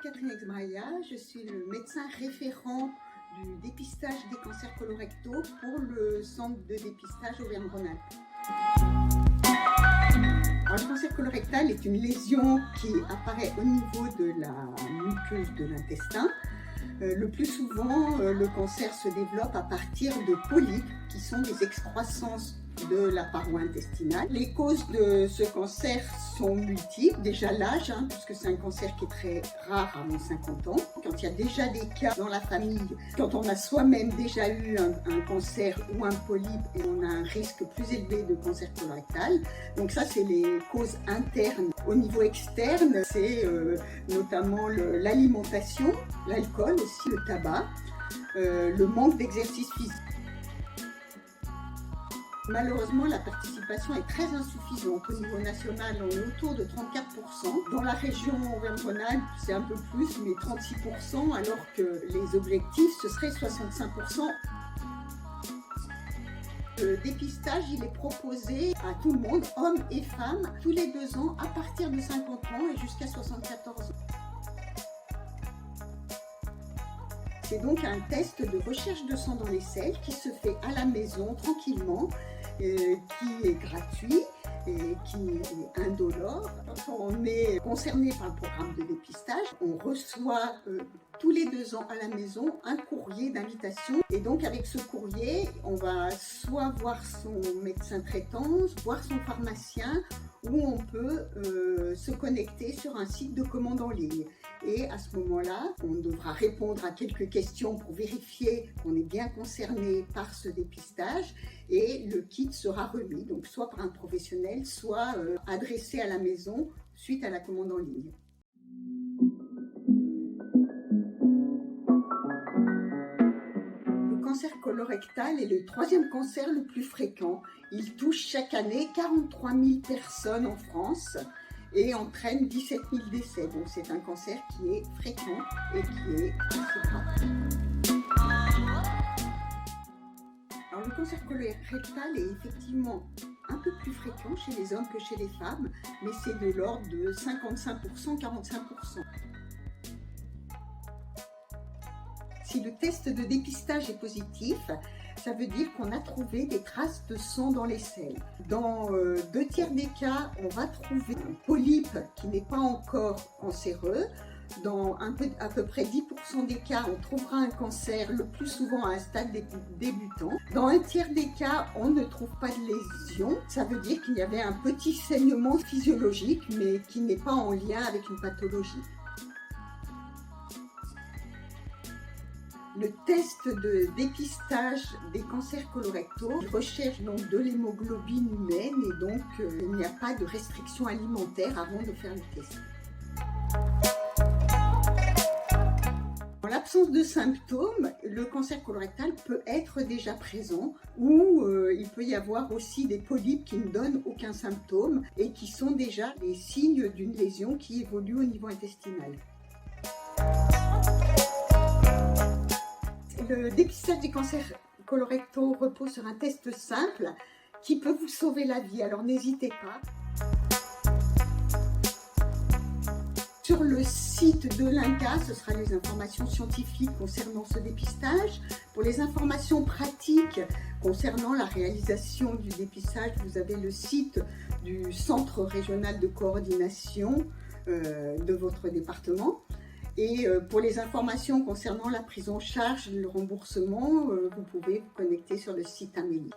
Catherine Exbraya, je suis le médecin référent du dépistage des cancers colorectaux pour le centre de dépistage Auvergne-Rhône-Alpes. Le cancer colorectal est une lésion qui apparaît au niveau de la muqueuse de l'intestin. Le plus souvent, le cancer se développe à partir de polypes qui sont des excroissances de la paroi intestinale. Les causes de ce cancer sont multiples. Déjà l'âge, puisque c'est un cancer qui est très rare avant 50 ans. Quand il y a déjà des cas dans la famille, quand on a soi-même déjà eu un cancer ou un polype, et on a un risque plus élevé de cancer colorectal. Donc ça, c'est les causes internes. Au niveau externe, c'est notamment l'alimentation, l'alcool aussi, le tabac, le manque d'exercice physique. Malheureusement, la participation est très insuffisante. Au niveau national, on est autour de 34%. Dans la région Auvergne-Rhône-Alpes, c'est un peu plus, mais 36%, alors que les objectifs, ce serait 65%. Le dépistage, il est proposé à tout le monde, hommes et femmes, tous les 2 ans, à partir de 50 ans et jusqu'à 74 ans. C'est donc un test de recherche de sang dans les selles qui se fait à la maison, tranquillement, qui est gratuit et qui est indolore. Quand on est concerné par le programme de dépistage, on reçoit tous les 2 ans à la maison un courrier d'invitation. Et donc avec ce courrier, on va soit voir son médecin traitant, voir son pharmacien, ou on peut se connecter sur un site de commande en ligne. Et à ce moment-là, on devra répondre à quelques questions pour vérifier qu'on est bien concerné par ce dépistage, et le kit sera remis, donc soit par un professionnel, soit adressé à la maison suite à la commande en ligne. Le cancer colorectal est le 3e cancer le plus fréquent. Il touche chaque année 43 000 personnes en France et entraîne 17 000 décès. Donc c'est un cancer qui est fréquent et qui est assez grave. Alors le cancer colorectal est effectivement un peu plus fréquent chez les hommes que chez les femmes, mais c'est de l'ordre de 55%, 45%. Si le test de dépistage est positif, ça veut dire qu'on a trouvé des traces de sang dans les selles. Dans 2 tiers des cas, on va trouver un polype qui n'est pas encore cancéreux. Dans à peu près 10% des cas, on trouvera un cancer, le plus souvent à un stade débutant. Dans 1 tiers des cas, on ne trouve pas de lésion. Ça veut dire qu'il y avait un petit saignement physiologique, mais qui n'est pas en lien avec une pathologie. Le test de dépistage des cancers colorectaux recherche donc de l'hémoglobine humaine, et donc il n'y a pas de restriction alimentaire avant de faire le test. En l'absence de symptômes, le cancer colorectal peut être déjà présent, ou il peut y avoir aussi des polypes qui ne donnent aucun symptôme et qui sont déjà des signes d'une lésion qui évolue au niveau intestinal. Le dépistage des cancers colorectaux repose sur un test simple qui peut vous sauver la vie, alors n'hésitez pas. Sur le site de l'INCa, ce sera les informations scientifiques concernant ce dépistage. Pour les informations pratiques concernant la réalisation du dépistage, vous avez le site du Centre régional de coordination de votre département. Et pour les informations concernant la prise en charge et le remboursement, vous pouvez vous connecter sur le site Amélie.